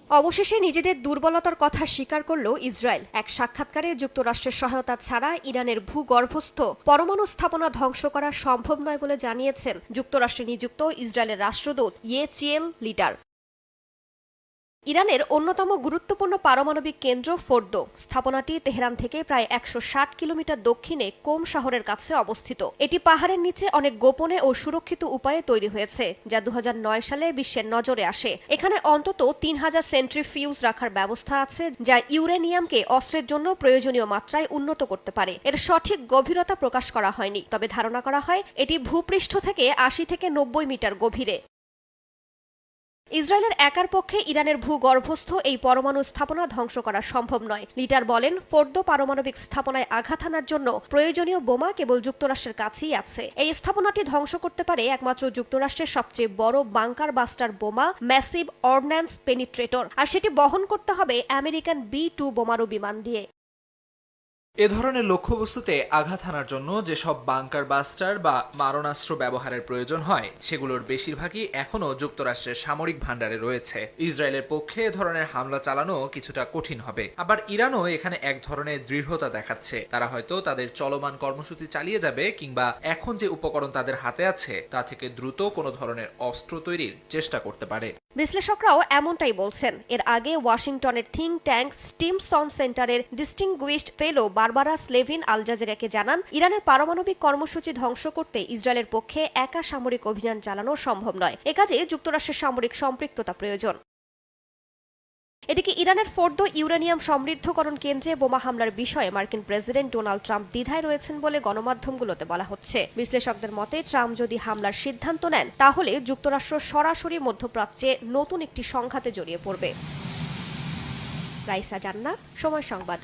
অবশেষে নিজেদের দুর্বলতার কথা স্বীকার করল ইসরায়েল। এক সাক্ষাৎকারে যুক্তরাষ্ট্রের সহায়তা ছাড়া ইরানের ভূগর্ভস্থ পরমাণু স্থাপনা ধ্বংস করা সম্ভব নয় বলে জানিয়েছেন যুক্তরাষ্ট্রে নিযুক্ত ইসরায়েলের রাষ্ট্রদূত ইয়েচিয়েল লিডার। ইরানের অন্যতম গুরুত্বপূর্ণ পারমাণবিক কেন্দ্র ফোর্দো স্থাপনাটি তেহরান থেকে প্রায় ১৬০ কিলোমিটার দক্ষিণে কোম শহরের কাছে অবস্থিত। এটি পাহাড়ের নিচে অনেক গোপনে ও সুরক্ষিত উপায়ে তৈরি হয়েছে, যা ২০০৯ সালে বিশ্বের নজরে আসে। এখানে অন্তত ৩,০০০ সেন্ট্রিফিউজ রাখার ব্যবস্থা আছে, যা ইউরেনিয়ামকে অস্ত্রের জন্য প্রয়োজনীয় মাত্রায় উন্নত করতে পারে। এর সঠিক গভীরতা প্রকাশ করা হয়নি, তবে ধারণা করা হয় এটি ভূপৃষ্ঠ থেকে ৮০ থেকে ৯০ মিটার গভীরে। ইসরায়েলের একার পক্ষে ইরানের ভূগর্ভস্থ এই পরমাণু স্থাপনা ধ্বংস করা সম্ভব নয়। লিডার বলেন, ফোর্দো পারমাণবিক স্থাপনায় আঘাত হানার জন্য প্রয়োজনীয় বোমা কেবল যুক্তরাষ্ট্রের কাছেই আছে। এই স্থাপনাটি ধ্বংস করতে পারে একমাত্র যুক্তরাষ্ট্রের সবচেয়ে বড় বাংকার বাস্টার বোমা ম্যাসিভ অর্ডিন্যান্স পেনিট্রেটর, আর সেটি বহন করতে হবে আমেরিকান B-2 বোমারু বিমান দিয়ে। এ ধরনের লক্ষ্যবস্তুতে আঘাত হানার জন্য যেসব বাংকার বাস্টার বা মারণাস্ত্র ব্যবহারের প্রয়োজন হয়, সেগুলোর বেশিরভাগই এখনও যুক্তরাষ্ট্রের সামরিক ভাণ্ডারে রয়েছে। ইসরায়েলের পক্ষে এ ধরনের হামলা চালানো কিছুটা কঠিন হবে। আবার ইরানও এখানে এক ধরনের দৃঢ়তা দেখাচ্ছে। তারা হয়তো তাদের চলমান কর্মসূচি চালিয়ে যাবে, কিংবা এখন যে উপকরণ তাদের হাতে আছে তা থেকে দ্রুত কোনো ধরনের অস্ত্র তৈরির চেষ্টা করতে পারে। বিশ্লেষকরাও এমনটাই বলছেন। এর আগে ওয়াশিংটনের থিঙ্ক ট্যাঙ্ক স্টিমসন সেন্টারের ডিস্টিংগুইশড ফেলো বারবারা স্লেভিন আল জাজিরাকে জানান, ইরানের পারমাণবিক কর্মসূচি ধ্বংস করতে ইসরায়েলের পক্ষে একা সামরিক অভিযান চালানো সম্ভব নয়। এ কাজে যুক্তরাষ্ট্রের সামরিক সম্পৃক্ততা প্রয়োজন। এদিকে ইরানের ফোর্দো ইউরেনিয়াম সমৃদ্ধকরণ কেন্দ্রে বোমা হামলার বিষয়ে মার্কিন প্রেসিডেন্ট ডোনাল্ড ট্রাম্প দ্বিধায় রয়েছেন বলে গণমাধ্যমগুলোতে বলা হচ্ছে। বিশ্লেষকদের মতে, ট্রাম্প যদি হামলার সিদ্ধান্ত নেন, তাহলে যুক্তরাষ্ট্র সরাসরি মধ্যপ্রাচ্যে নতুন একটি সংঘাতে জড়িয়ে পড়বে। রাইসা জান্নাত, সময় সংবাদ।